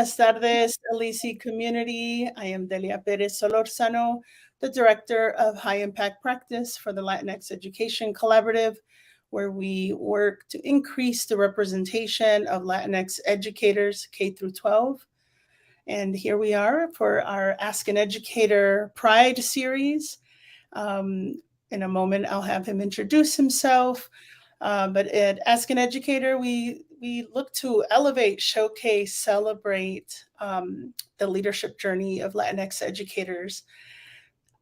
Buenas tardes, Alici community. I am Delia Perez Solorzano, the Director of High Impact Practice for the Latinx Education Collaborative, where we work to increase the representation of Latinx educators K through 12. And here we are for our Ask an Educator Pride series. In a moment, I'll have him introduce himself. But at Ask an Educator, we look to elevate, showcase, celebrate the leadership journey of Latinx educators.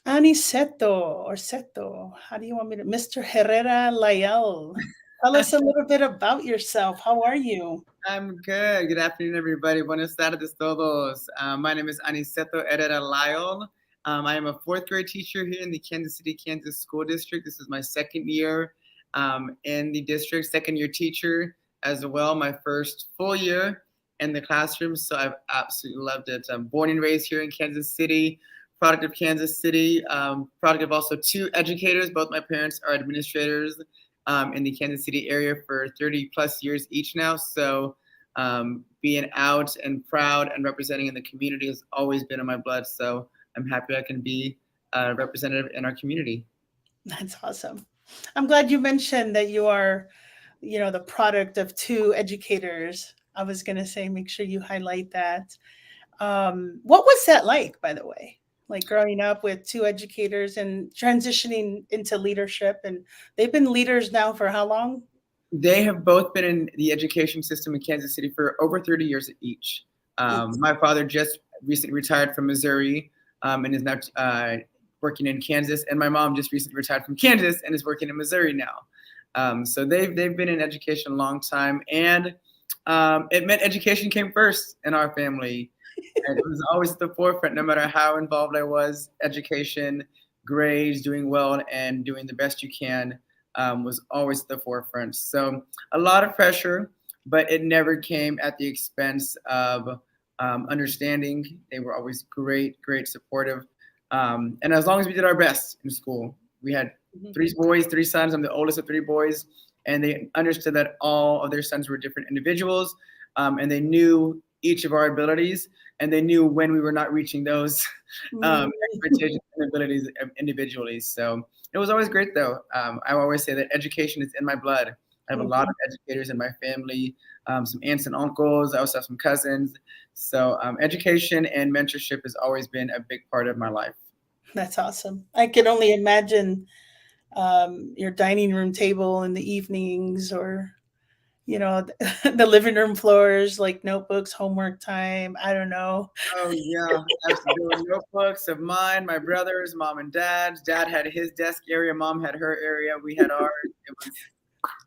Aniseto or Seto, how do you want me to? Mr. Herrera Layel, tell us a little bit about yourself. How are you? I'm good. Good afternoon, everybody. Buenas tardes todos. My name is Aniseto Herrera Layel. I am a fourth grade teacher here in the Kansas City, Kansas School District. This is my second year in the district, second year teacher as well, my first full year in the classroom. So I've absolutely loved it. I'm born and raised here in Kansas City, product of Kansas City, product of also two educators. Both my parents are administrators in the Kansas City area for 30 plus years each now. So being out and proud and representing in the community has always been in my blood. So I'm happy I can be a representative in our community. That's awesome. I'm glad you mentioned that you are, the product of two educators. I was going to say, make sure you highlight that. What was that like, by the way? Like growing up with two educators and transitioning into leadership, and they've been leaders now for how long? They have both been in the education system in Kansas City for over 30 years each. My father just recently retired from Missouri and is now working in Kansas, and my mom just recently retired from Kansas and is working in Missouri now. So they've been in education a long time, and it meant education came first in our family. And it was always at the forefront, no matter how involved I was. Education, grades, doing well, and doing the best you can was always at the forefront. So a lot of pressure, but it never came at the expense of understanding. They were always great, supportive. And as long as we did our best in school, we had three boys, three sons. I'm the oldest of three boys. And they understood that all of their sons were different individuals. And they knew each of our abilities, and they knew when we were not reaching those expectations and abilities individually. So it was always great, though. I always say that education is in my blood. I have a lot of educators in my family, some aunts and uncles. I also have some cousins. So education and mentorship has always been a big part of my life. That's awesome. I can only imagine your dining room table in the evenings, or the living room floors, like notebooks, homework time. I don't know. Oh, yeah. Absolutely. Notebooks of mine, my brothers, mom and dad's. Dad had his desk area. Mom had her area. We had ours.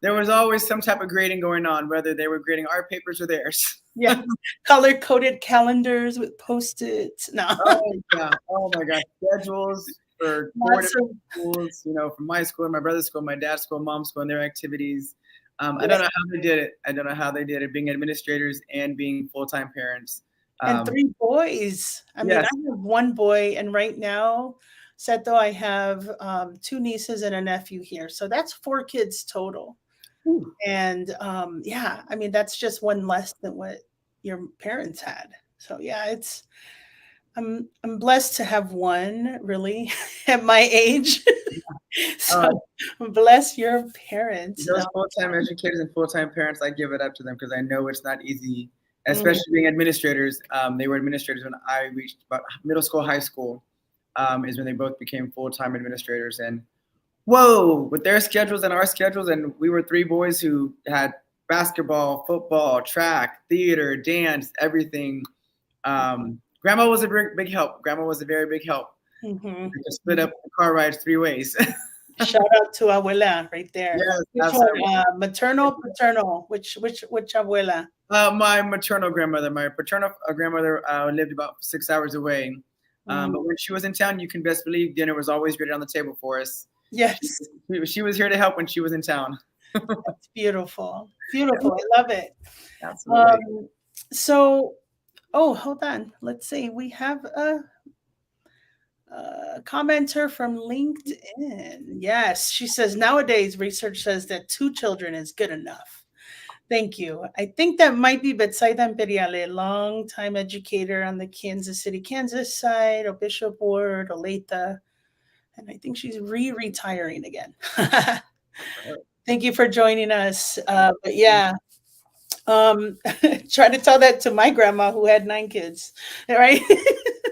There was always some type of grading going on, whether they were grading our papers or theirs. Yeah. Color-coded calendars with Post-its. No. Oh, yeah. Oh, my gosh. Schedules for 4 different schools, from my school, my brother's school, my dad's school, mom's school, and their activities. I don't know how they did it. Being administrators and being full-time parents. And three boys. I mean, I have one boy, and right now, Seto, I have two nieces and a nephew here. So that's 4 kids total. Ooh. And I mean, that's just one less than what your parents had. So yeah, I'm blessed to have one, really, at my age. So bless your parents. Those full-time educators and full-time parents, I give it up to them because I know it's not easy, especially being administrators. They were administrators when I reached about middle school, high school, is when they both became full-time administrators. And whoa, with their schedules and our schedules, and we were 3 boys who had basketball, football, track, theater, dance, everything. Grandma was a big help. Grandma was a very big help. We could split up the car rides 3 ways. Shout out to abuela right there. Yes, maternal, paternal. Which abuela? My maternal grandmother. My paternal grandmother lived about 6 hours away. But when she was in town, you can best believe dinner was always ready on the table for us. Yes. She was here to help when she was in town. That's beautiful. Beautiful. I love it. Absolutely. Hold on. Let's see. We have a commenter from LinkedIn. Yes. She says, nowadays, research says that 2 children is good enough. Thank you. I think that might be Betsaida Imperiale, longtime educator on the Kansas City, Kansas side, or Bishop Ward, Olathe, and I think she's retiring again. Thank you for joining us. But yeah, try to tell that to my grandma who had 9 kids, right?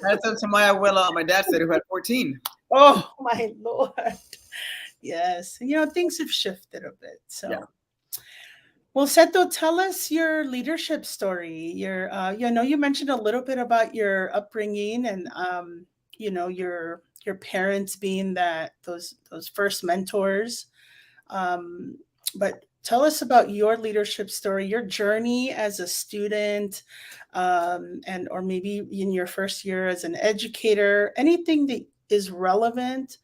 That's up to my abuela, my dad said, who had 14. Oh my Lord. Yes. Things have shifted a bit. So Yeah. well, Seto, tell us your leadership story. You mentioned a little bit about your upbringing and, your parents being those first mentors. Um, but tell us about your leadership story, your journey as a student, and or maybe in your first year as an educator. Anything that is relevant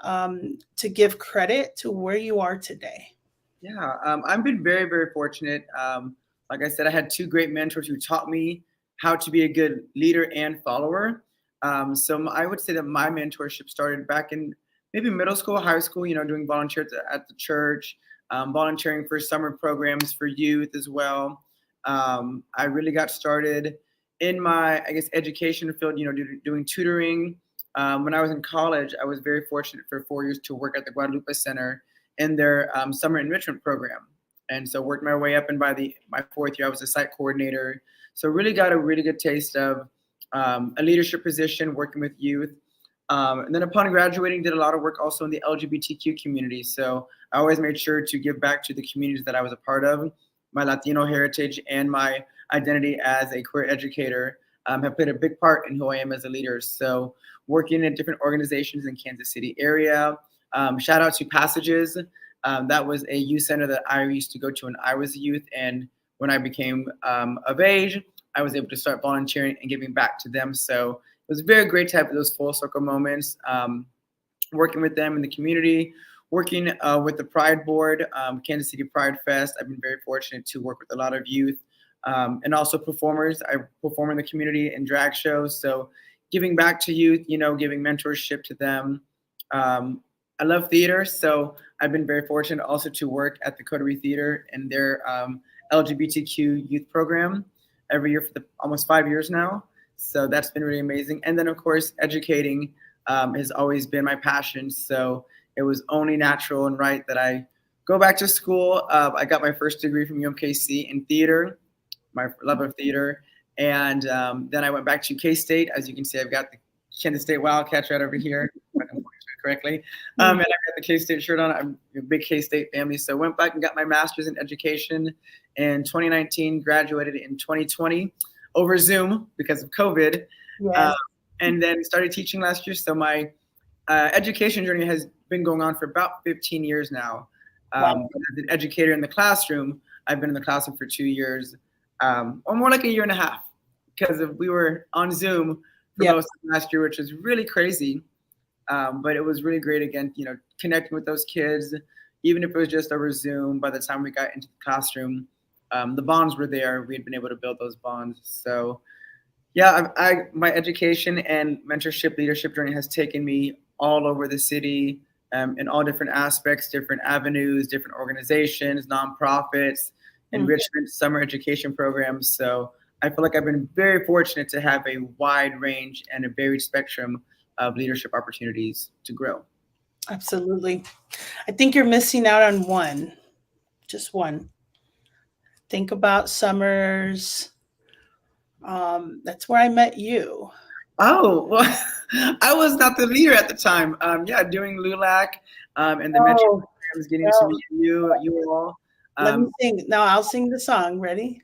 to give credit to where you are today. Yeah, I've been very, very fortunate. Like I said, I had 2 great mentors who taught me how to be a good leader and follower. So I would say that my mentorship started back in maybe middle school, high school, doing volunteer at the church, volunteering for summer programs for youth as well. I really got started in my, I guess, education field, doing tutoring. When I was in college, I was very fortunate for 4 years to work at the Guadalupe Center in their summer enrichment program. And so worked my way up, and by my 4th year, I was a site coordinator. So really got a really good taste of a leadership position, working with youth. And then upon graduating, did a lot of work also in the LGBTQ community. So I always made sure to give back to the communities that I was a part of. My Latino heritage and my identity as a queer educator have played a big part in who I am as a leader. So working in different organizations in Kansas City area. Shout out to Passages. That was a youth center that I used to go to when I was a youth. And when I became of age, I was able to start volunteering and giving back to them. So it was very great to have those full circle moments, working with them in the community, working with the Pride Board, Kansas City Pride Fest. I've been very fortunate to work with a lot of youth and also performers. I perform in the community in drag shows. So giving back to youth, giving mentorship to them. I love theater, so I've been very fortunate also to work at the Coterie Theater and their LGBTQ youth program every year for almost 5 years now. So that's been really amazing. And then, of course, educating has always been my passion. So it was only natural and right that I go back to school. I got my first degree from UMKC in theater, my love of theater. And then I went back to K-State. As you can see, I've got the Kansas State Wildcats right over here. Correctly. And I got the K-State shirt on. I'm a big K-State family. So went back and got my master's in education in 2019, graduated in 2020 over Zoom because of COVID. Yes. And then started teaching last year. So my education journey has been going on for about 15 years now. Wow. As an educator in the classroom, I've been in the classroom for 2 years, or more like a year and a half, because we were on Zoom for most of last year, which was really crazy. But it was really great, again, connecting with those kids, even if it was just over Zoom. By the time we got into the classroom, the bonds were there. We had been able to build those bonds. So yeah, my education and mentorship leadership journey has taken me all over the city, in all different aspects, different avenues, different organizations, nonprofits, enrichment, summer education programs. So I feel like I've been very fortunate to have a wide range and a varied spectrum of leadership opportunities to grow. Absolutely. I think you're missing out on one, just one. Think about summers. That's where I met you. Oh, well, I was not the leader at the time. Doing LULAC and the mentor programs, getting to meet you all. Let me sing. No, I'll sing the song. Ready?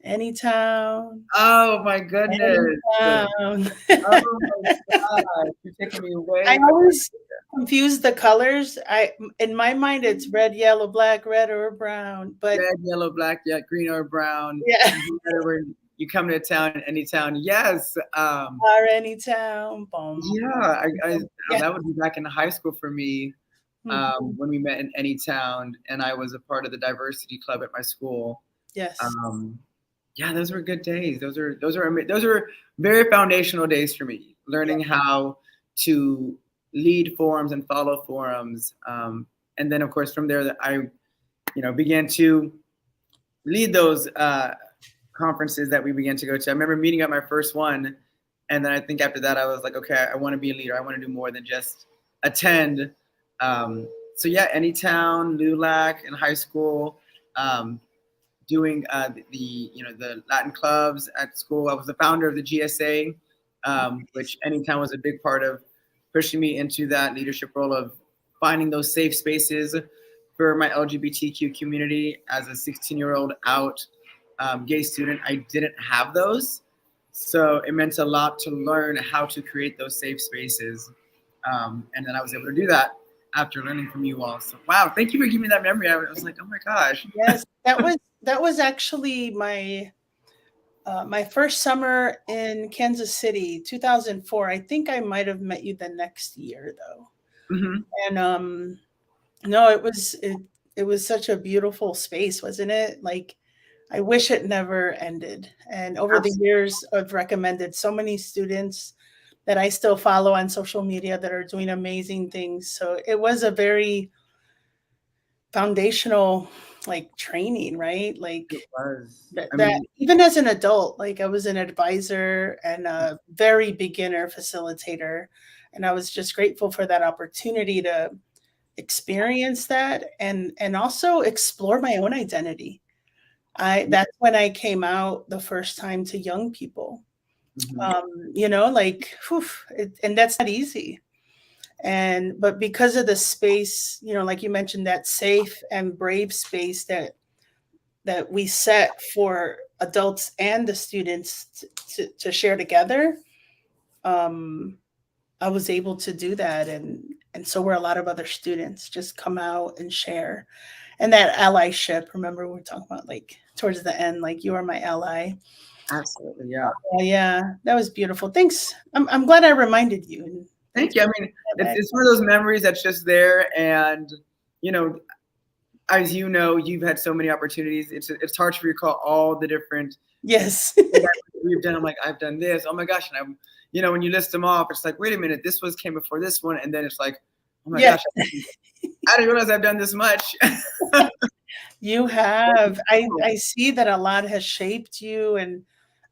Anytown. Oh my goodness. Anytown. Oh my God. You're taking me away. I always confuse the colors. In my mind it's red, yellow, black, red or brown. But red, yellow, black, yeah, green or brown. Yeah. You come to a town, any town. Yes. Or any town. Boom. Yeah, that would be back in high school for me. When we met in any town, and I was a part of the diversity club at my school. Yes. Yeah, those were good days. Those are very foundational days for me. Learning how to lead forums and follow forums, and then of course from there that I, began to lead those conferences that we began to go to. I remember meeting at my first one, and then I think after that I was like, okay, I want to be a leader. I want to do more than just attend. So yeah, Anytown, LULAC in high school, doing the Latin clubs at school. I was the founder of the GSA, which Anytown was a big part of pushing me into that leadership role of finding those safe spaces for my LGBTQ community. As a 16-year-old out gay student, I didn't have those. So it meant a lot to learn how to create those safe spaces. And then I was able to do that after learning from you all. So wow, thank you for giving me that memory. I was like, oh my gosh. Yes, that was actually my my first summer in Kansas City, 2004. I think I might have met you the next year though. Mm-hmm. And no, it was such a beautiful space, wasn't it? Like I wish it never ended. And over the years, I've recommended so many students that I still follow on social media that are doing amazing things. So it was a very foundational like training, right? Like It was. that even as an adult, like I was an advisor and a very beginner facilitator. And I was just grateful for that opportunity to experience that and also explore my own identity. That's when I came out the first time to young people. Like, and that's not easy. But because of the space, like you mentioned, that safe and brave space that we set for adults and the students to share together, I was able to do that, and so were a lot of other students. Just come out and share, and that allyship. Remember, we were talking about like towards the end, like you are my ally. Absolutely, yeah. Yeah, that was beautiful. Thanks. I'm glad I reminded you. Thank you. I mean, it's one of those memories that's just there, and as you know, you've had so many opportunities. It's hard to recall all the different yes we've done. I'm like, I've done this. Oh my gosh! And I'm, when you list them off, it's like, wait a minute, this came before this one, and then it's like, oh my gosh, I didn't realize I've done this much. You have. I see that a lot has shaped you, and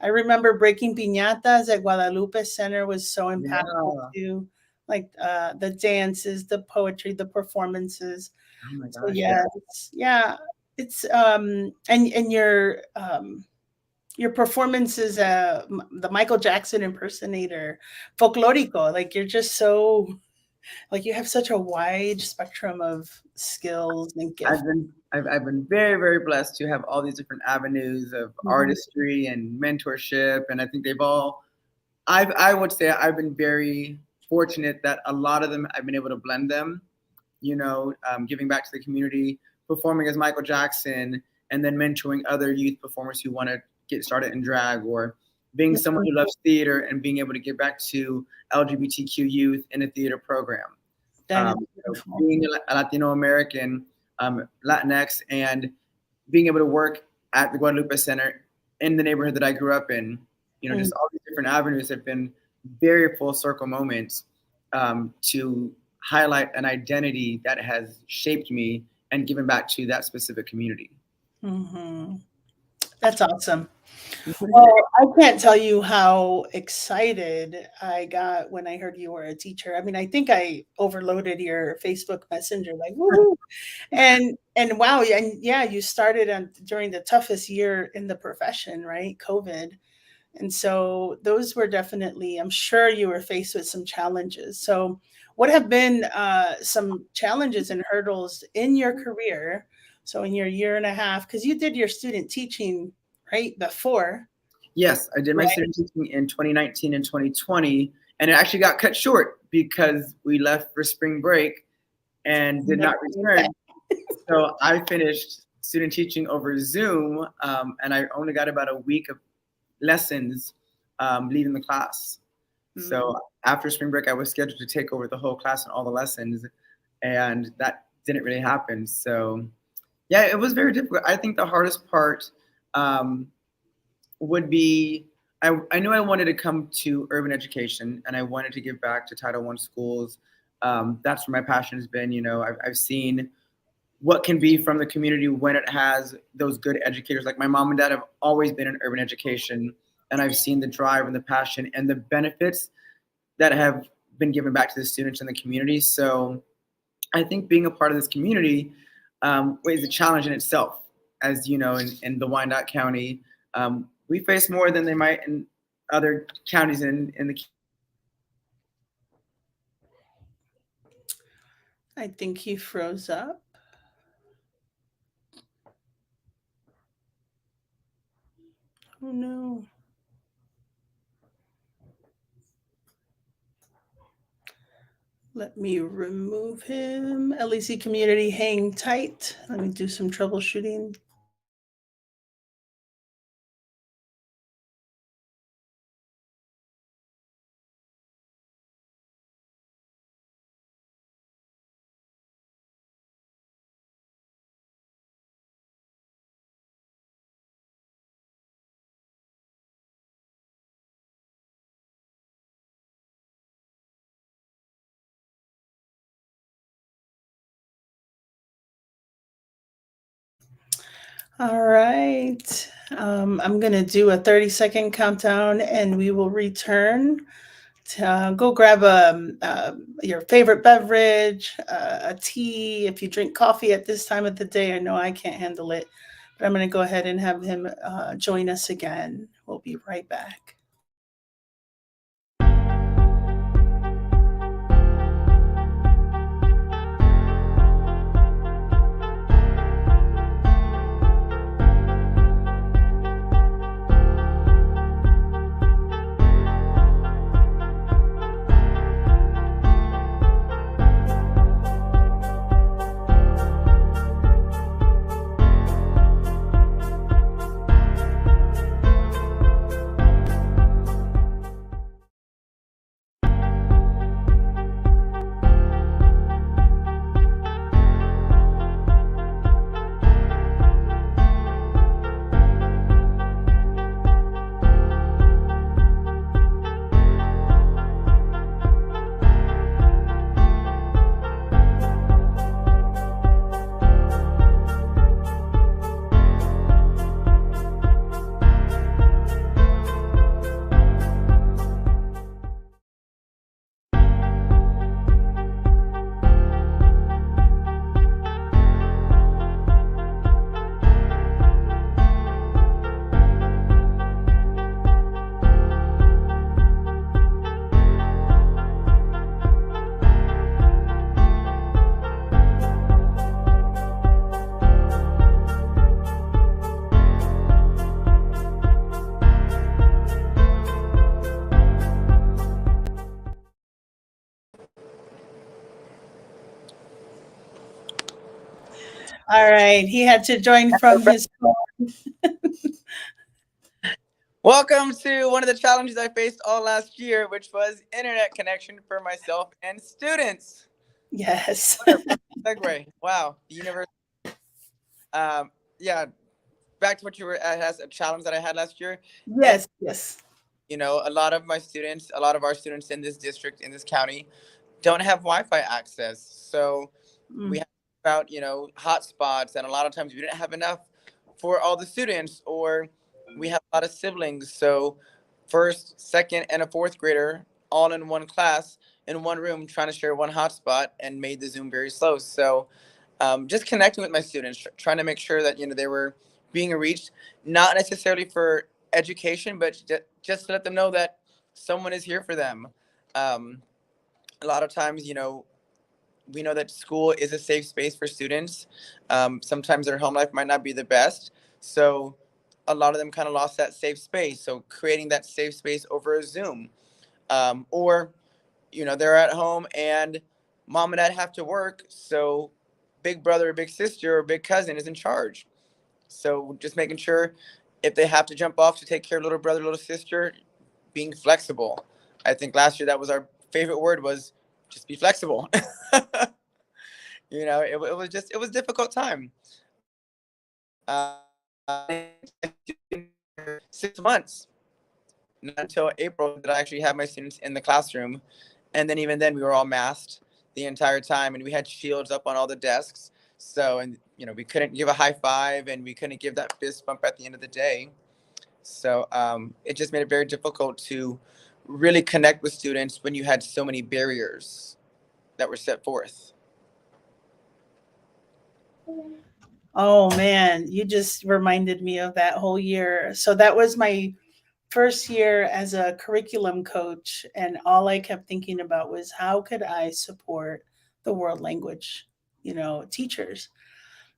I remember breaking piñatas at Guadalupe Center was so impactful too. Like the dances, the poetry, the performances. Oh my gosh! So it's and your performances, the Michael Jackson impersonator, folklorico. Like you're just so, like you have such a wide spectrum of skills and gifts. I've been very, very blessed to have all these different avenues of artistry and mentorship, and I think they've all. I would say I've been very fortunate that a lot of them I've been able to blend them. Giving back to the community, performing as Michael Jackson, and then mentoring other youth performers who want to get started in drag, or being someone who loves theater and being able to give back to LGBTQ youth in a theater program. Being a Latino American, Latinx, and being able to work at the Guadalupe Center in the neighborhood that I grew up in, just all these different avenues have been very full circle moments to highlight an identity that has shaped me and given back to that specific community. Mm-hmm. That's awesome. Well, I can't tell you how excited I got when I heard you were a teacher. I mean, I think I overloaded your Facebook Messenger, like, woohoo. And wow, and yeah, you started during the toughest year in the profession, right? COVID. And so those were definitely, I'm sure you were faced with some challenges. So what have been some challenges and hurdles in your career? So in your year and a half, because you did your student teaching, right, before. Yes, I did my student teaching in 2019 and 2020, and it actually got cut short because we left for spring break and did not return. So I finished student teaching over Zoom, and I only got about a week of lessons leaving the class. So after spring break, I was scheduled to take over the whole class and all the lessons, and that didn't really happen. So yeah, it was very difficult. I think the hardest part would be, I knew I wanted to come to urban education and I wanted to give back to Title I schools. That's where my passion has been. I've seen what can be from the community when it has those good educators. Like my mom and dad have always been in urban education, and I've seen the drive and the passion and the benefits that have been given back to the students in the community. So I think being a part of this community is a challenge in itself. As you know, in the Wyandotte County, we face more than they might in other counties in the. I think he froze up. Oh no. Let me remove him. LEC community, hang tight. Let me do some troubleshooting. All right. I'm going to do a 30-second countdown and we will return. Go grab your favorite beverage, a tea. If you drink coffee at this time of the day, I know I can't handle it, but I'm going to go ahead and have him join us again. We'll be right back. All right. He had to join from his phone. Welcome to one of the challenges I faced all last year, which was internet connection for myself and students. Yes. Segue. Wow. The universe. Yeah. Back to what you were as a challenge that I had last year. Yes. Yes. You know, a lot of our students in this district, in this county, don't have Wi-Fi access. So we have about, hotspots, and a lot of times we didn't have enough for all the students, or we have a lot of siblings. So first, second, and a fourth grader all in one class in one room trying to share one hotspot and made the Zoom very slow. So just connecting with my students, trying to make sure that, they were being reached, not necessarily for education, but just to let them know that someone is here for them. A lot of times, we know that school is a safe space for students. Sometimes their home life might not be the best. So a lot of them kind of lost that safe space. So creating that safe space over a Zoom, or, they're at home and mom and dad have to work. So big brother or big sister or big cousin is in charge. So just making sure if they have to jump off to take care of little brother, little sister, being flexible. I think last year that was our favorite word, was just be flexible. It was a difficult time. 6 months, not until April did I actually have my students in the classroom. And then even then we were all masked the entire time, and we had shields up on all the desks. So, and we couldn't give a high five, and we couldn't give that fist bump at the end of the day. So it just made it very difficult to really connect with students when you had so many barriers that were set forth. Oh man, you just reminded me of that whole year. So that was my first year as a curriculum coach, and all I kept thinking about was how could I support the world language, teachers,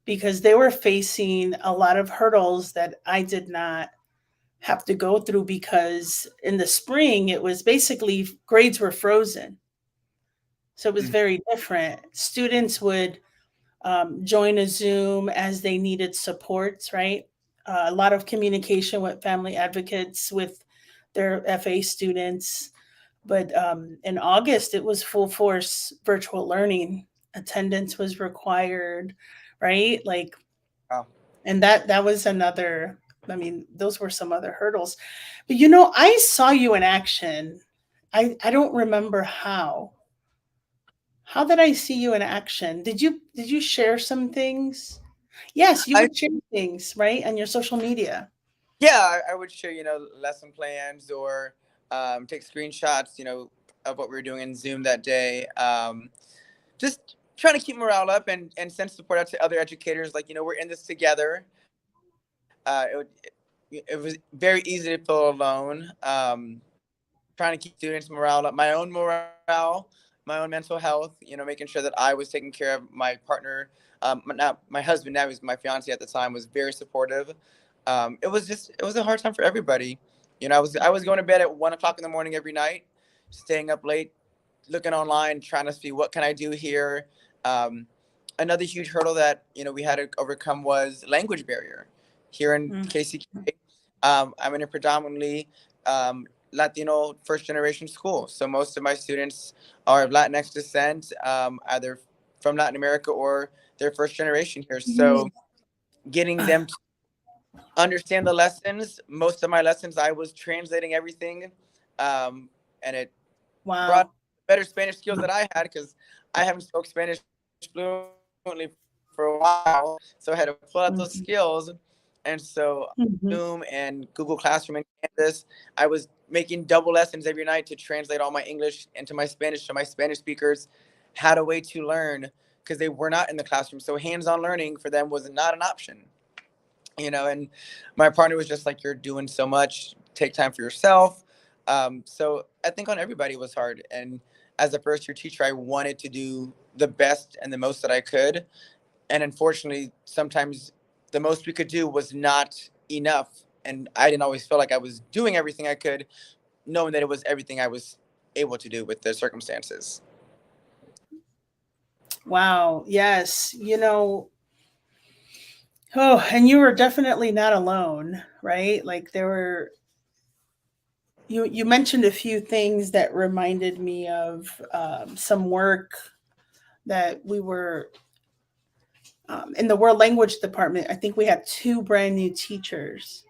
because they were facing a lot of hurdles that I did not have to go through, because in the spring it was basically grades were frozen. So it was very different. Students would join a Zoom as they needed supports, right? A lot of communication with family advocates, with their FA students. But in August, it was full force virtual learning. Attendance was required, right? Like, Wow. and that was another. I mean, those were some other hurdles. But I saw you in action. I don't remember how. How did I see you in action? Did you share some things? Yes, you I would share things, right, on your social media. Yeah, I would share lesson plans, or take screenshots of what we were doing in Zoom that day. Just trying to keep morale up and send support out to other educators. Like, we're in this together. It was very easy to feel alone. Trying to keep students' morale up, my own morale, my own mental health. Making sure that I was taking care of my partner. Not my husband, now he's my fiance at the time, was very supportive. It was a hard time for everybody. I was going to bed at 1 o'clock in the morning every night, staying up late, looking online, trying to see what can I do here. Um, Another huge hurdle that we had to overcome was language barrier here in Mm, KCK. I'm in a predominantly Latino first generation school, so most of my students are of Latinx descent, either from Latin America or they're first generation here. So mm. getting them to understand the lessons, most of my lessons I was translating everything, and it brought Wow. better Spanish skills that I had, because I haven't spoke Spanish fluently for a while. So I had to pull out those Mhm, skills. And so mhm, Zoom and Google Classroom and Canvas, I was making double lessons every night to translate all my English into my Spanish, so my Spanish speakers had a way to learn, because they were not in the classroom. So hands-on learning for them was not an option. And my partner was just like, you're doing so much, take time for yourself. So I think on everybody it was hard. And as a first year teacher, I wanted to do the best and the most that I could. And unfortunately, sometimes the most we could do was not enough. And I didn't always feel like I was doing everything I could, knowing that it was everything I was able to do with the circumstances. wow. Yes. Oh, and you were definitely not alone, right? Like, you mentioned a few things that reminded me of some work that we were in the world language department. I think we had two brand new teachers,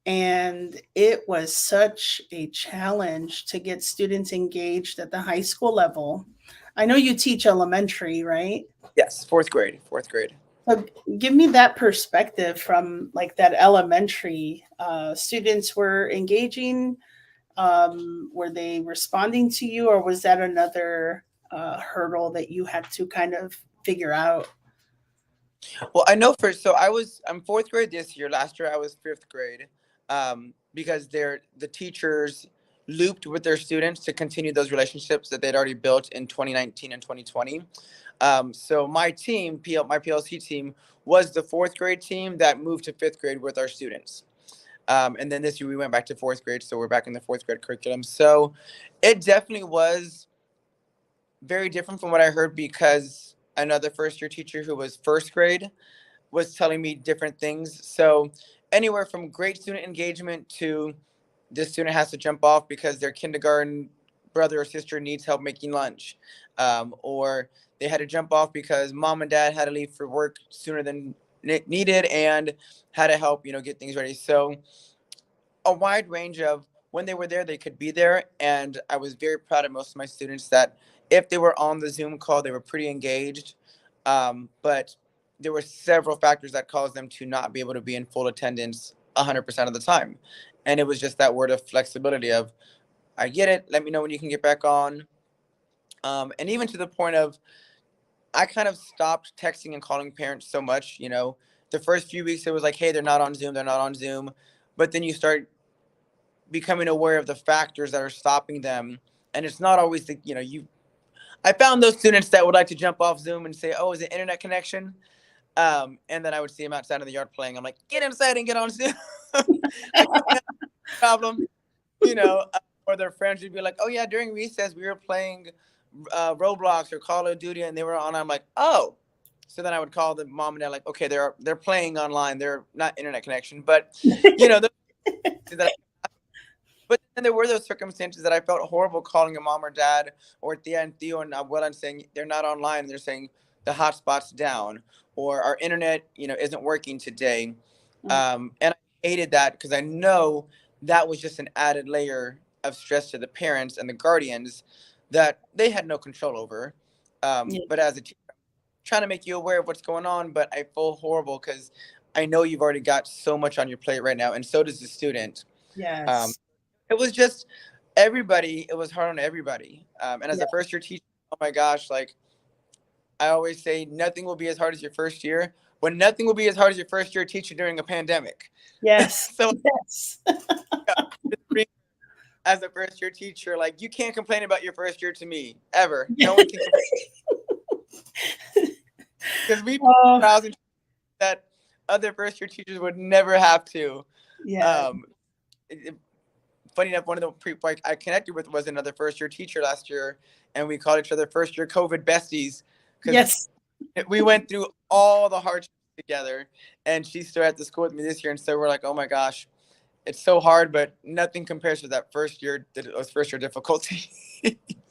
and it was such a challenge to get students engaged at the high school level. I know you teach elementary, right? Yes, fourth grade, fourth grade. So give me that perspective from like that elementary. Students were engaging. Were they responding to you, or was that another hurdle that you had to kind of figure out? Well, I know first. So I'm fourth grade this year. Last year I was fifth grade, because the teachers looped with their students to continue those relationships that they'd already built in 2019 and 2020. So my team, my PLC team, was the fourth grade team that moved to fifth grade with our students. And then this year we went back to fourth grade, so we're back in the fourth grade curriculum. So it definitely was very different from what I heard, because another first year teacher who was first grade was telling me different things. So anywhere from great student engagement to this student has to jump off because their kindergarten brother or sister needs help making lunch, or they had to jump off because mom and dad had to leave for work sooner than needed and had to help get things ready. So a wide range of when they were there, they could be there. And I was very proud of most of my students that if they were on the Zoom call, they were pretty engaged. But there were several factors that caused them to not be able to be in full attendance 100% of the time. And it was just that word of flexibility of, I get it, let me know when you can get back on. And even to the point of, I kind of stopped texting and calling parents so much. The first few weeks it was like, hey, they're not on Zoom, they're not on Zoom. But then you start becoming aware of the factors that are stopping them. And it's not always I found those students that would like to jump off Zoom and say, oh, is it internet connection? And then I would see them outside in the yard playing. I'm like, get inside and get on Zoom. Like, problem, or their friends would be like, oh yeah, during recess we were playing Roblox or Call of Duty and they were on. I'm like, oh. So then I would call the mom and dad like, okay, they're playing online. They're not internet connection, but but then there were those circumstances that I felt horrible calling a mom or dad or Tia and Theo and Abuela and saying they're not online and they're saying the hotspot's down or our internet, isn't working today. And I hated that because I know that was just an added layer of stress to the parents and the guardians that they had no control over. But as a teacher, I'm trying to make you aware of what's going on, but I feel horrible because I know you've already got so much on your plate right now, and so does the student. Yes. It was just everybody. It was hard on everybody. And as a first year teacher, oh my gosh, like I always say, nothing will be as hard as your first year. When nothing will be as hard as your first year teacher during a pandemic. Yes. So yes. As a first year teacher, like you can't complain about your first year to me ever. No one can complain. Because we thousands that other first year teachers would never have to. Yeah. Funny enough, one of the people I connected with was another first year teacher last year, and we called each other first year COVID besties. Yes. We went through all the hardships together, and she's still at the school with me this year. And so we're like, oh my gosh, it's so hard, but nothing compares to that first year difficulty.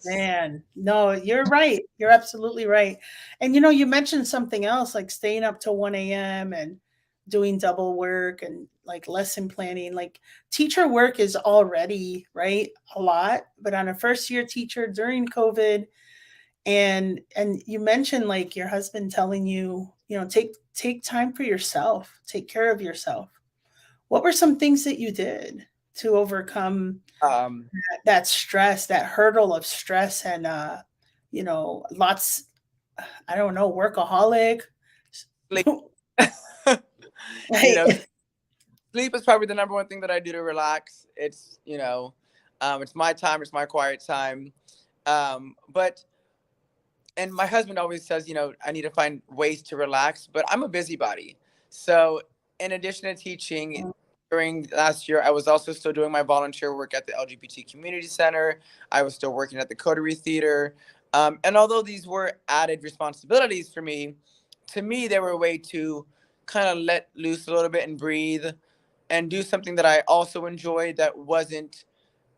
Man, no, you're right. You're absolutely right. And you mentioned something else like staying up till 1 a.m. and doing double work and like lesson planning. Like teacher work is already, right, a lot, but on a first year teacher during COVID, and you mentioned like your husband telling you, take time for yourself, take care of yourself. What were some things that you did to overcome that stress, that hurdle of stress and lots, I don't know, workaholic. Sleep. Right. Sleep is probably the number one thing that I do to relax. It's it's my time, it's my quiet time. But and my husband always says, I need to find ways to relax, but I'm a busybody. So in addition to teaching, during last year, I was also still doing my volunteer work at the LGBT Community Center. I was still working at the Coterie Theater. And although these were added responsibilities for me, to me, they were a way to kind of let loose a little bit and breathe and do something that I also enjoyed that wasn't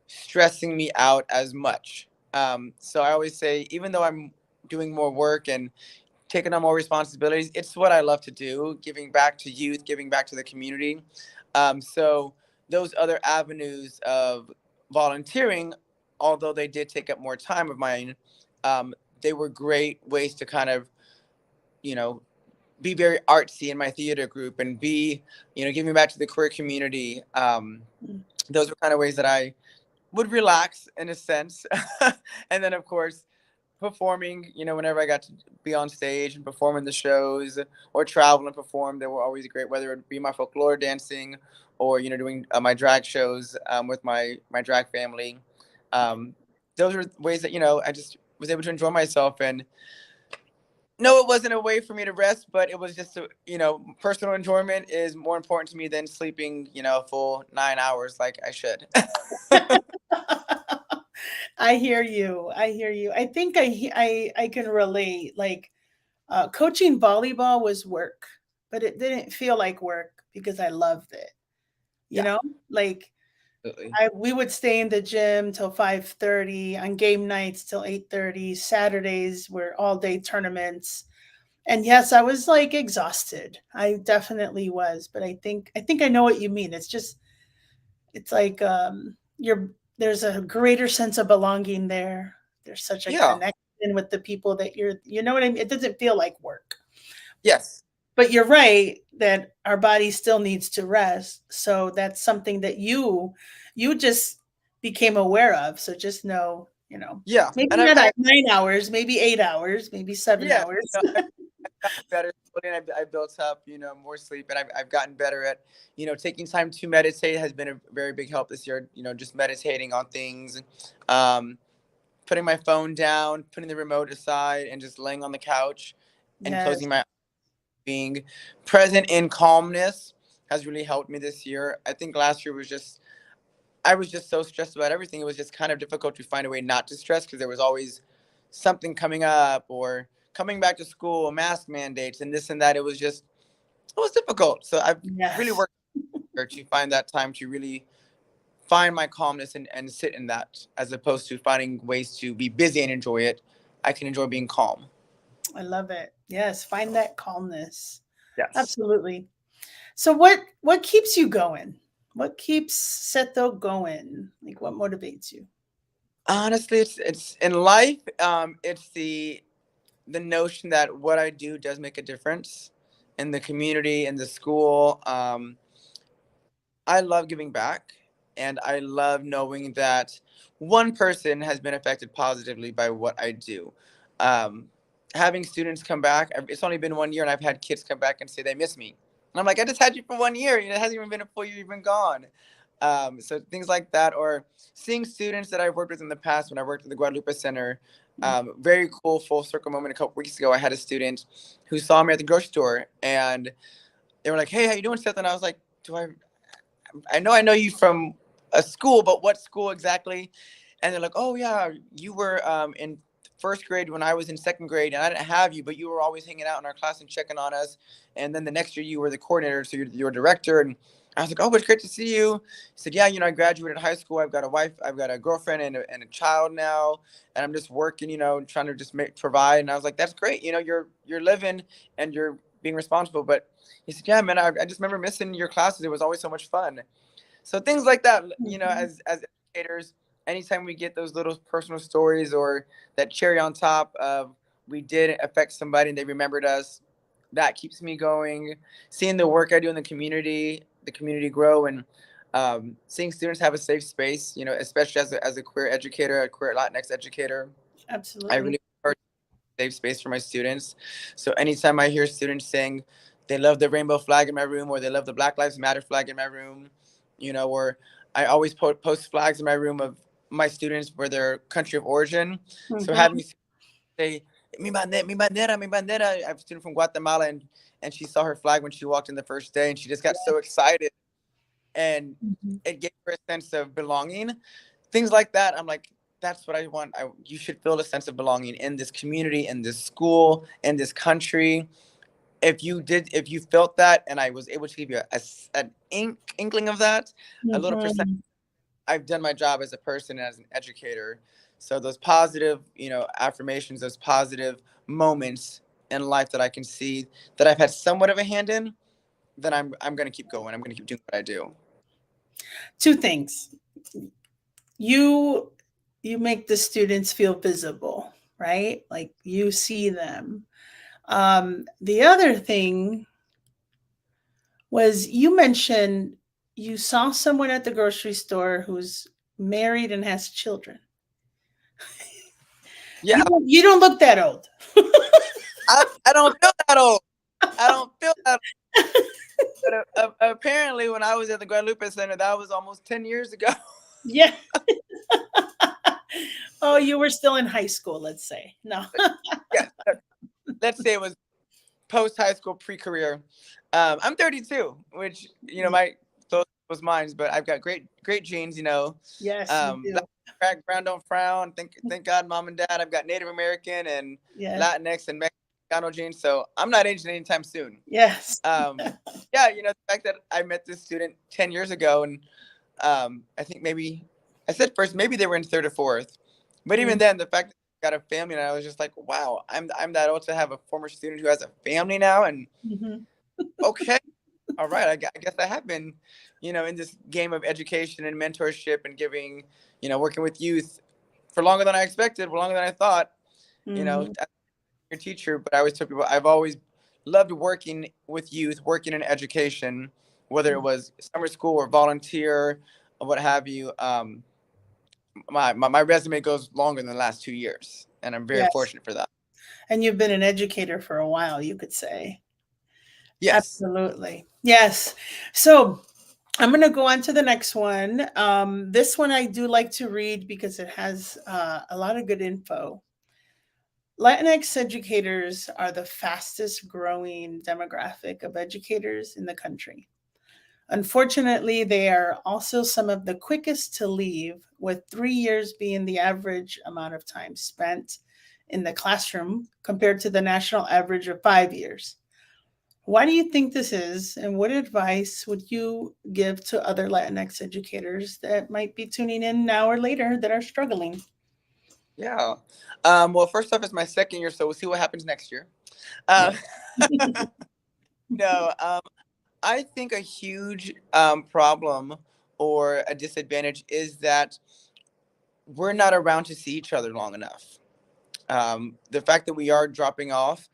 stressing me out as much. So I always say, even though I'm doing more work and taking on more responsibilities, it's what I love to do, giving back to youth, giving back to the community. So those other avenues of volunteering, although they did take up more time of mine, they were great ways to kind of, be very artsy in my theater group and be, giving back to the queer community. Those were kind of ways that I would relax in a sense. And then of course, performing, whenever I got to be on stage and perform in the shows or travel and perform, they were always great, whether it be my folklore dancing or, doing my drag shows with my drag family. Those were ways that, I just was able to enjoy myself. And no, it wasn't a way for me to rest, but it was just, personal enjoyment is more important to me than sleeping, a full 9 hours like I should. I hear you. I hear you. I think I can relate. Like coaching volleyball was work, but it didn't feel like work because I loved it. Yeah. Like we would stay in the gym till 5:30 on game nights till 8:30. Saturdays were all day tournaments. And yes, I was like exhausted. I definitely was, but I think I know what you mean. It's like there's a greater sense of belonging there. There's such a Yeah. connection in with the people that you know what I mean? It doesn't feel like work. Yes. But you're right that our body still needs to rest. So that's something that you just became aware of. So just know, Yeah. maybe And not 9 hours, maybe 8 hours, maybe seven yeah, hours. I've gotten better. And I built up, more sleep, and I've gotten better at, taking time to meditate has been a very big help this year. Just meditating on things, putting my phone down, putting the remote aside, and just laying on the couch and Yes. closing my eyes. Being present in calmness has really helped me this year. I think last year I was just so stressed about everything. It was just kind of difficult to find a way not to stress because there was always something coming up or coming back to school, mask mandates, and this and that. It was difficult. So I've really Yes. worked hard to find that time to really find my calmness and sit in that, as opposed to finding ways to be busy and enjoy it. I can enjoy being calm. I love it. Yes, find that calmness. Yes. Absolutely. So what keeps you going? What keeps Seto going? Like what motivates you? Honestly, it's in life. It's the notion that what I do does make a difference in the community, in the school. I love giving back, and I love knowing that one person has been affected positively by what I do. Um, Having students come back, it's only been 1 year, and I've had kids come back and say they miss me. And I'm like, I just had you for 1 year. It hasn't even been a full year, you've been gone. So things like that, or seeing students that I've worked with in the past when I worked at the Guadalupe Center. Very cool full circle moment. A couple weeks ago, I had a student who saw me at the grocery store, and they were like, "Hey, how you doing, Seth?" And I was like, "Do I know you from a school, but what school exactly?" And they're like, "Oh yeah, you were in first grade when I was in second grade, and I didn't have you, but you were always hanging out in our class and checking on us. And then the next year you were the coordinator, so you're director." And I was like, "Oh, it's great to see you." He said, "Yeah, I graduated high school. I've got a wife, I've got a girlfriend, and a child now, and I'm just working, trying to just provide." And I was like, "That's great. You're living and you're being responsible." But he said, "Yeah, man, I just remember missing your classes. It was always so much fun." So things like that, Mhm. as educators, anytime we get those little personal stories or that cherry on top of we did affect somebody and they remembered us, that keeps me going. Seeing the work I do in the community grow, and seeing students have a safe space, especially as a queer educator, a queer Latinx educator, I Absolutely. really work safe space for my students. So anytime I hear students saying they love the rainbow flag in my room, or they love the Black Lives Matter flag in my room, or I always post flags in my room of my students for their country of origin. So having Mhm. say mi bandera, mi bandera, mi bandera. I have a student from Guatemala, and she saw her flag when she walked in the first day, and she just got so excited, and Mhm. it gave her a sense of belonging. Things like that. I'm like, that's what I want. You should feel a sense of belonging in this community, in this school, in this country. If you felt that, and I was able to give you an inkling of that, a little percent, Mhm. I've done my job as a person and as an educator. So those positive, affirmations, those positive moments in life that I can see that I've had somewhat of a hand in, then I'm gonna keep going. I'm gonna keep doing what I do. Two things. You you make the students feel visible, right? Like you see them. The other thing was you mentioned you saw someone at the grocery store who's married and has children. Yeah, You don't look that old. I don't feel that old. I don't feel that. But apparently, when I was at the Guadalupe Center, that was almost 10 years ago. Yeah. Oh, you were still in high school, let's say. No. Yeah, let's say it was post high school, pre career. I'm 32, which my thought was mine, but I've got great genes. Yes, you Black do. background, don't frown. Thank God, mom and dad. I've got Native American and Yes. Latinx and Mexicano genes, so I'm not aging anytime soon. Yes. Yeah, the fact that I met this student 10 years ago, and I think maybe I said first, maybe they were in third or fourth, but even Mm. then, the fact that I got a family, and I was just like, wow, I'm that old to have a former student who has a family now, and Mhm. okay, all right, I guess I have been, in this game of education and mentorship and giving, working with youth for longer than I expected, for longer than I thought, You know, Mhm. I'm your teacher, but I always tell people I've always loved working with youth, working in education, whether it was summer school or volunteer or what have you. My resume goes longer than the last 2 years, and I'm very Yes. fortunate for that. And you've been an educator for a while, you could say. Yes. Absolutely. Yes. So I'm going to go on to the next one. This one I do like to read because it has a lot of good info. Latinx educators are the fastest growing demographic of educators in the country. Unfortunately, they are also some of the quickest to leave, with 3 years being the average amount of time spent in the classroom compared to the national average of 5 years. Why do you think this is, and what advice would you give to other Latinx educators that might be tuning in now or later that are struggling? Yeah. Well, first off, it's my second year, so we'll see what happens next year. Yeah. Um, no, I think a huge problem or a disadvantage is that we're not around to see each other long enough. The fact that we are dropping off,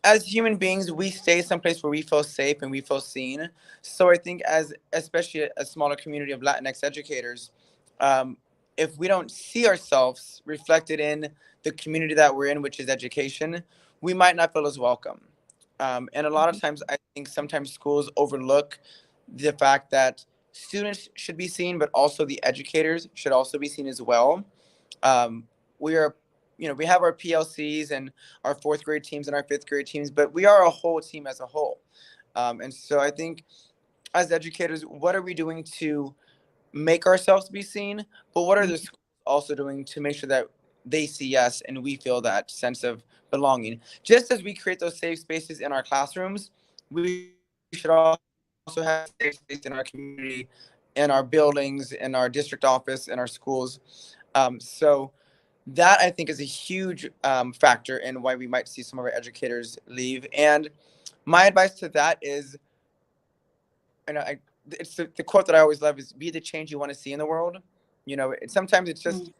as human beings, we stay someplace where we feel safe and we feel seen. So I think, as especially a smaller community of Latinx educators, um, if we don't see ourselves reflected in the community that we're in, which is education, we might not feel as welcome. And a lot of times, I think sometimes schools overlook the fact that students should be seen, but also the educators should also be seen as well. um, we are, we have our PLCs and our fourth grade teams and our fifth grade teams, but we are a whole team as a whole. And so I think as educators, what are we doing to make ourselves be seen? But what are the schools also doing to make sure that they see us and we feel that sense of belonging? Just as we create those safe spaces in our classrooms, we should also have safe space in our community, in our buildings, in our district office, in our schools. So that I think is a huge factor in why we might see some of our educators leave. And my advice to that is, and it's the quote that I always love is, be the change you want to see in the world. Sometimes it's just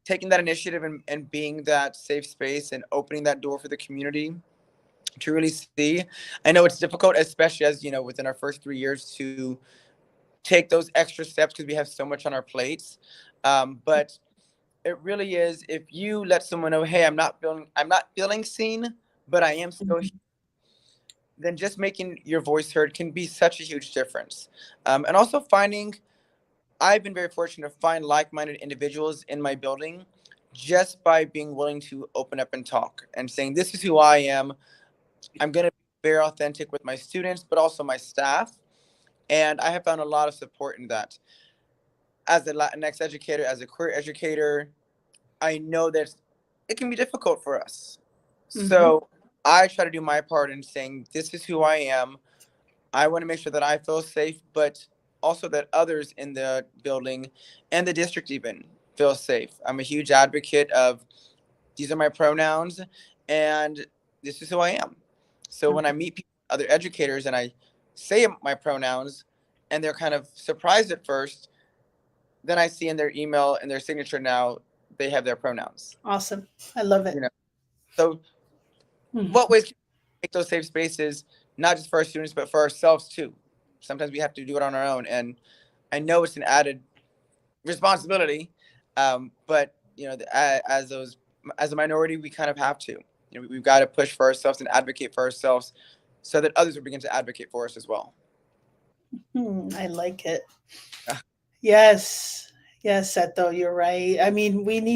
taking that initiative and being that safe space and opening that door for the community to really see. I know it's difficult, especially as, within our first 3 years, to take those extra steps because we have so much on our plates. But it really is, if you let someone know, hey, I'm not feeling seen, but I am still here, then just making your voice heard can be such a huge difference. And also I've been very fortunate to find like-minded individuals in my building just by being willing to open up and talk and saying, this is who I am. I'm going to be very authentic with my students, but also my staff. And I have found a lot of support in that. As a Latinx educator, as a queer educator, I know that it can be difficult for us. Mm-hmm. So I try to do my part in saying, this is who I am. I want to make sure that I feel safe, but also that others in the building and the district even feel safe. I'm a huge advocate of, these are my pronouns and this is who I am. So when I meet people, other educators, and I say my pronouns and they're kind of surprised at first, then I see in their email and their signature now they have their pronouns. Awesome. I love it. So what ways can we make those safe spaces, not just for our students, but for ourselves too? Sometimes we have to do it on our own. And I know it's an added responsibility, but as a minority, we kind of have to. We've got to push for ourselves and advocate for ourselves, so that others will begin to advocate for us as well. I like it. Yes. Yes, Seto, you're right. I mean, we do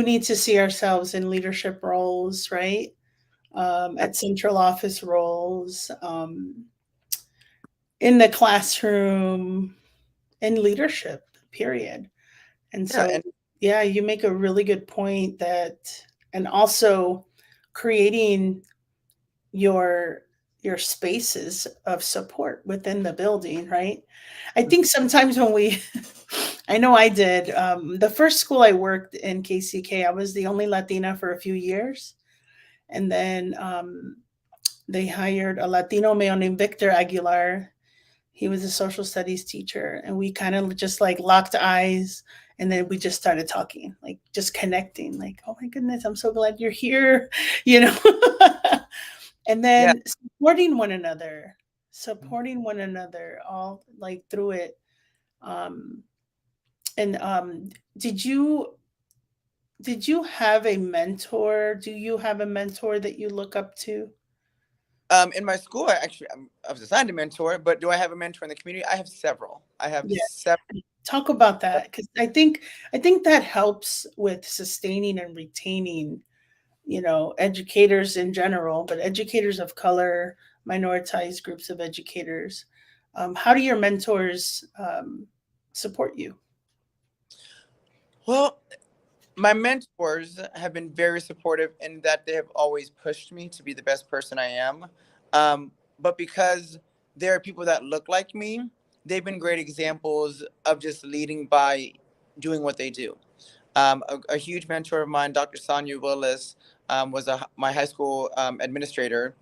need to see ourselves in leadership roles, right? At central office roles, in the classroom, in leadership, period. And Yeah, so, and yeah, you make a really good point and also creating your your spaces of support within the building, right? I think sometimes I know I did. The first school I worked in, KCK, I was the only Latina for a few years. And then they hired a Latino male named Victor Aguilar. He was a social studies teacher, and we kind of just like locked eyes, and then we just started talking, like just connecting, like, oh my goodness, I'm so glad you're here, you know. And Yeah. then supporting one another all like through it. Um, and did you have a mentor? Do you have a mentor that you look up to? In my school, I was assigned a mentor, but do I have a mentor in the community? I have several. I have Yeah. several. Talk about that, because I think that helps with sustaining and retaining, educators in general, but educators of color, minoritized groups of educators. How do your mentors support you? Well, my mentors have been very supportive in that they have always pushed me to be the best person I am. But because there are people that look like me, they've been great examples of just leading by doing what they do. A huge mentor of mine, Dr. Sonia Willis, was my high school administrator,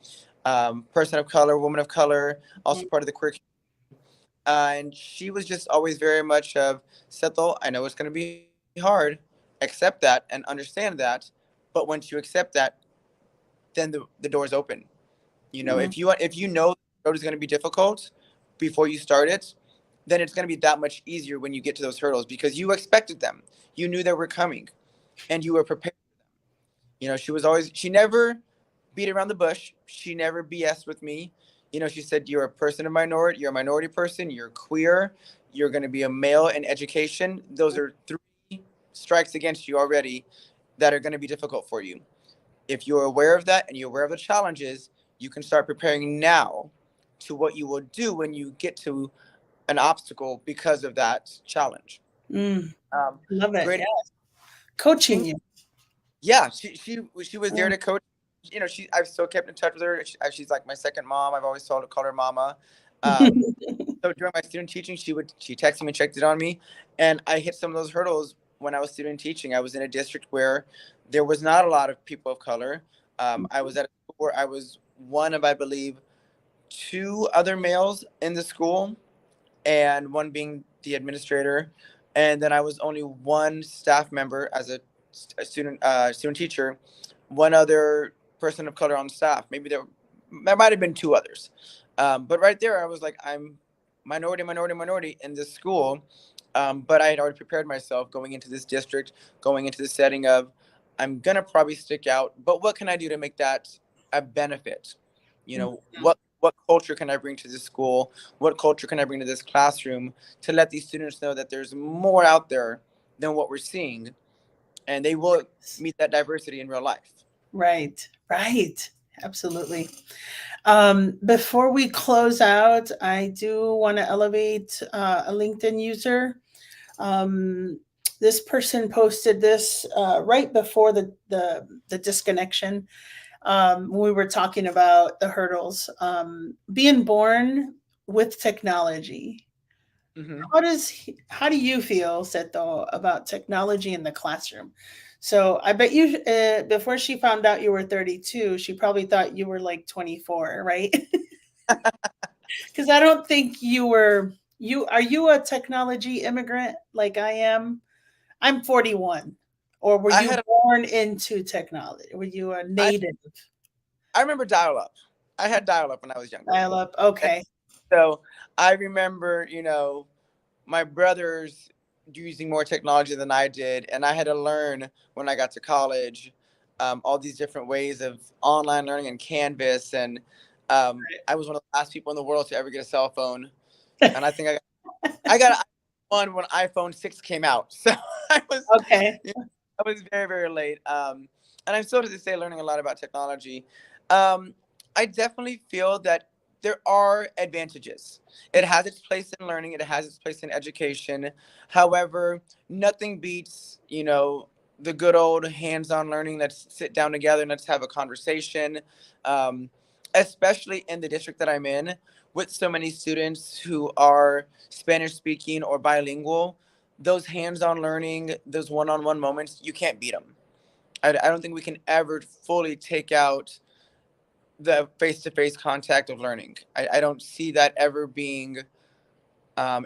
person of color, woman of color, also part of the queer. And she was just always very much of, Seto, I know it's going to be hard. Accept that and understand that. But once you accept that, then the door's open. Mm, If you know the road is going to be difficult before you start it, then it's going to be that much easier when you get to those hurdles because you expected them. You knew they were coming and you were prepared. She never beat around the bush. She never BS with me. She said, you're a person of minority, you're a minority person, you're queer, you're going to be a male in education. Those are 3 strikes against you already that are going to be difficult for you. If you're aware of that and you're aware of the challenges, you can start preparing now to what you will do when you get to an obstacle because of that challenge. mm, Um, love it. great. Yeah. Coaching you. Yeah, she was there Mm. to coach. I've still kept in touch with her. She's like my second mom. I've always called her mama. Um, so during my student teaching, she texted me, checked it on me, and I hit some of those hurdles when I was student teaching. I was in a district where there was not a lot of people of color. I was at a school where I was one of, I believe, 2 other males in the school, and one being the administrator, and then I was only one staff member as a student teacher, one other person of color on staff. Maybe there might have been 2 others, but right there I was like, I'm minority in this school, but I had already prepared myself going into this district, going into the setting of I'm gonna probably stick out, but what can I do to make that a benefit? What culture can I bring to this school? What culture can I bring to this classroom to let these students know that there's more out there than what we're seeing, and they will meet that diversity in real life. Right, right. Absolutely. Before we close out, I do want to elevate a LinkedIn user. Um, this person posted this right before the disconnection. We were talking about the hurdles. Being born with technology. Mm-hmm. How do you feel, Seto, about technology in the classroom? So I bet you before she found out you were 32, she probably thought you were like 24, right? Because I don't think you were. Are you a technology immigrant like I am? I'm 41. Or were I you had born into technology? Were you a I native? I remember dial up. I had dial up when I was younger, Dial up. and Okay. so I remember my brothers using more technology than I did, and I had to learn when I got to college all these different ways of online learning and Canvas, and I was one of the last people in the world to ever get a cell phone, and I think I got one when iPhone 6 came out, so I was Okay. I was very very late, and I'm still to this day learning a lot about technology. Um, I definitely feel that there are advantages. It has its place in learning. It has its place in education. However, nothing beats, the good old hands-on learning. Let's sit down together and let's have a conversation. Um, Especially in the district that I'm in, with so many students who are Spanish speaking or bilingual, those hands-on learning, those one-on-one moments, you can't beat them. I don't think we can ever fully take out the face-to-face contact of learning. I don't see that ever being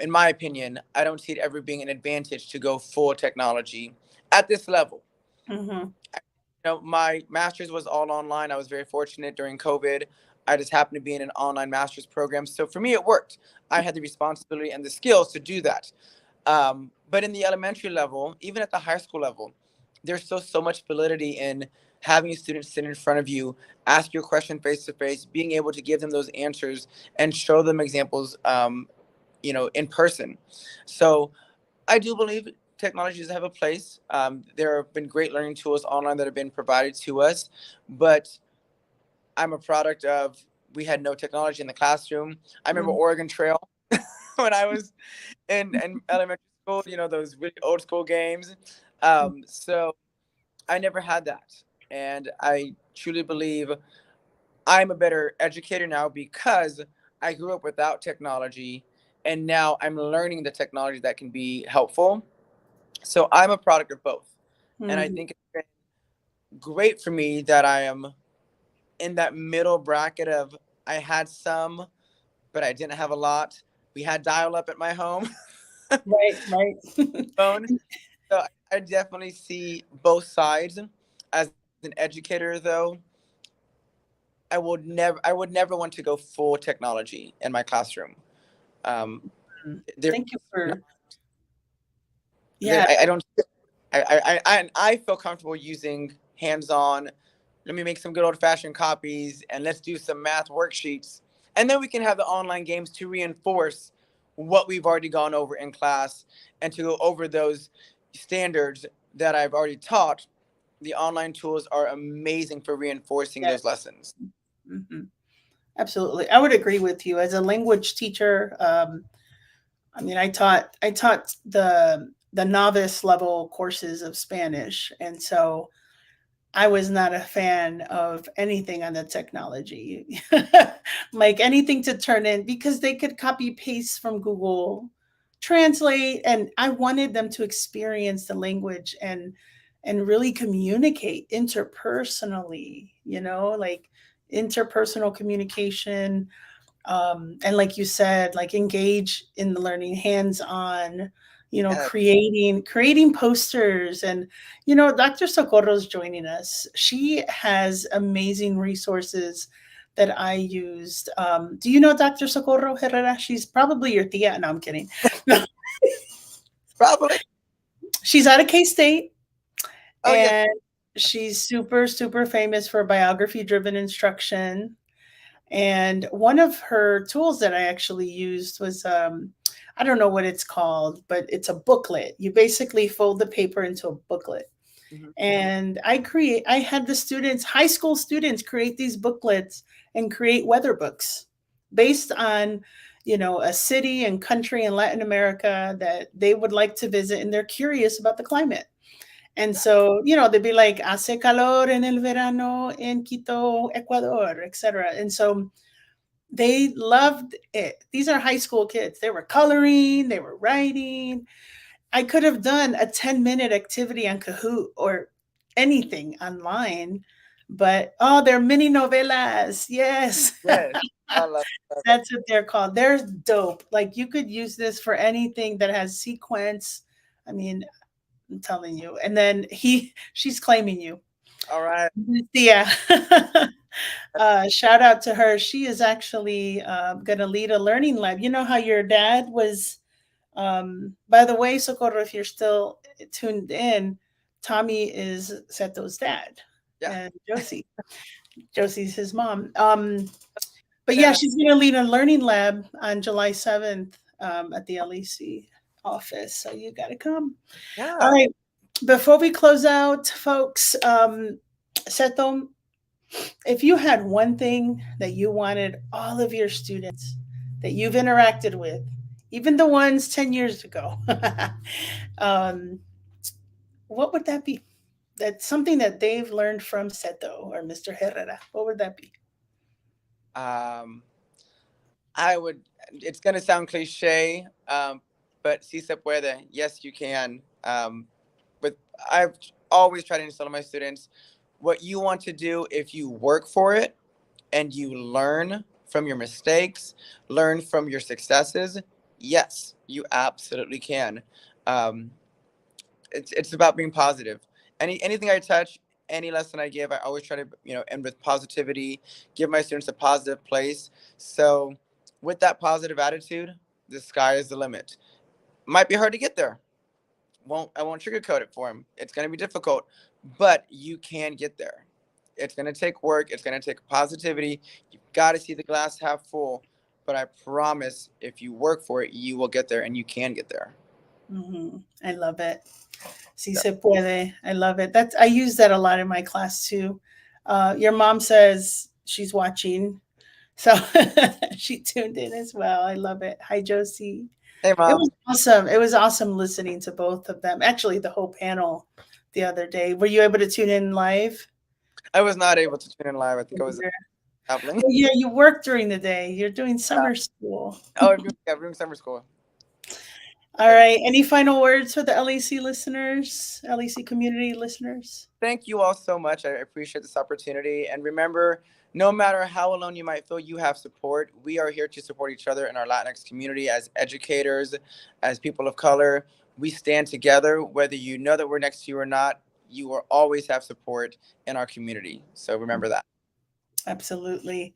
in my opinion, I don't see it ever being an advantage to go full technology at this level. Mm-hmm. My master's was all online. I was very fortunate during COVID. I just happened to be in an online master's program. So for me, it worked. I had the responsibility and the skills to do that. But in the elementary level, even at the high school level, there's still so much validity in having students sit in front of you, ask your question face to face, being able to give them those answers and show them examples, in person. So I do believe technologies have a place. There have been great learning tools online that have been provided to us, but I'm a product of we had no technology in the classroom. I remember Oregon Trail when I was in elementary school, those really old school games. So I never had that. And I truly believe I'm a better educator now because I grew up without technology and now I'm learning the technology that can be helpful. So I'm a product of both. And I Mm-hmm. think it's been great for me that I am in that middle bracket of I had some, but I didn't have a lot. We had dial up at my home Right, right. phone. So I definitely see both sides. As an educator though, I would never want to go full technology in my classroom. Um, there, Thank you for, there yeah. I don't I feel comfortable using hands-on. Let me make some good old-fashioned copies and let's do some math worksheets. And then we can have the online games to reinforce what we've already gone over in class and to go over those standards that I've already taught. The online tools are amazing for reinforcing those Yes. lessons. Hmm. Absolutely. I would agree with you. As a language teacher, I mean, I taught the novice level courses of Spanish, and so I was not a fan of anything on the technology, like anything to turn in because they could copy paste from Google Translate, and I wanted them to experience the language and really communicate interpersonally, like interpersonal communication, and like you said, like engage in the learning hands on, Yes, creating posters. And Dr. Socorro's joining us. She has amazing resources that I used. Do you know Dr. Socorro Herrera? She's probably your tia. No, I'm kidding. No, probably. she's out of K-State, Oh yes. and she's super super famous for biography driven instruction. And one of her tools that I actually used was, I don't know what it's called, but it's a booklet. You basically fold the paper into a booklet. Mhm. And I had the students, high school students, create these booklets and create weather books based on, a city and country in Latin America that they would like to visit and they're curious about the climate. And so, they'd be like, hace calor en el verano en Quito, Ecuador, etc. And so they loved it. These are high school kids. They were coloring, they were writing. I could have done a 10-minute activity on Kahoot or anything online, but oh, they're mini novelas. Yes. Yes. I love it. That's what they're called. They're dope. Like you could use this for anything that has sequence. I mean, I'm telling you. And then she's claiming you. All right. Yeah. Shout out to her. She is actually going to lead a learning lab. You know how your dad was, by the way, Socorro, if you're still tuned in, Tommy is Seto's dad Yeah. and Josie's his mom. But Shout yeah, out. she's going to lead a learning lab on July 7th at the LEC office. So you got to come. All Yeah. right. Before we close out, folks, Seto, if you had one thing that you wanted all of your students that you've interacted with, even the ones 10 years ago, um, what would that be? That's something that they've learned from Seto or Mr. Herrera. What would that be? Um, I would. It's gonna sound cliche, but si se puede. Yes, you can. But I've always tried to instill in my students what you want to do if you work for it and you learn from your mistakes, learn from your successes, Yes, you absolutely can. Um, it's about being positive. Anything I touch, any lesson I give, I always try to end with positivity, give my students a positive place. So with that positive attitude, the sky is the limit. Might be hard to get there. I won't sugarcoat it for them. It's going to be difficult, but you can get there. It's going to take work. It's going to take positivity. You've got to see the glass half full. But I promise, if you work for it, you will get there, and you can get there. I love it. Si se puede. I love it. I use that a lot in my class too. Your mom says she's watching, so she tuned in as well. I love it. Hi, Josie. Hey, Mom. It was awesome. It was awesome listening to both of them. Actually, the whole panel the other day. Were you able to tune in live? I was not able to tune in live. I think I was traveling. Well, yeah, you work during the day. You're doing summer school. Oh, yeah, we're doing summer school. All right. Any final words for the LEC listeners, LEC community listeners? Thank you all so much. I appreciate this opportunity. And remember, no matter how alone you might feel, you have support. We are here to support each other in our Latinx community as educators, as people of color. We stand together, whether you know that we're next to you or not. You will always have support in our community. So remember that. Absolutely.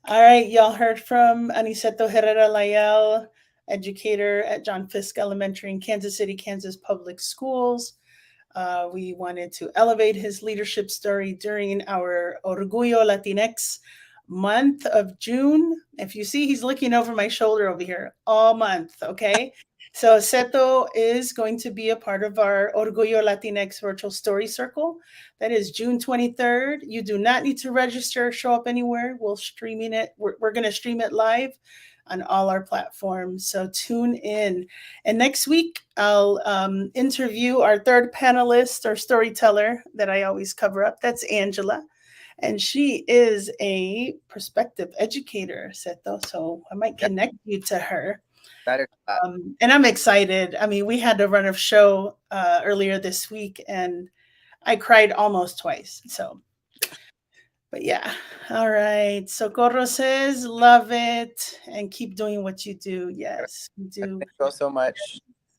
All right. Y'all heard from Aniseto Herrera Layel, educator at John Fisk Elementary in Kansas City, Kansas Public Schools. We wanted to elevate his leadership story during our Orgullo Latinx month of June. If you see, he's looking over my shoulder over here all month, okay? So Seto is going to be a part of our Orgullo Latinx virtual story circle. That is June 23rd. You do not need to register, show up anywhere. We'll streaming it. We're going to stream it live on all our platforms. So tune in. And next week, I'll interview our third panelist or storyteller that I always cover up. That's Angela. And she is a prospective educator, Seto. So I might connect you to her. And I'm excited. I mean, we had to run a show earlier this week, and I cried almost twice. So, but yeah. All right. Socorro says, love it, and keep doing what you do. Yes, we do. Thank you all so much.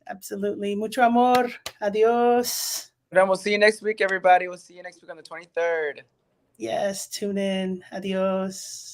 Absolutely. Mucho amor. Adios. And we'll see you next week, everybody. We'll see you next week on the 23rd. Yes, tune in. Adios.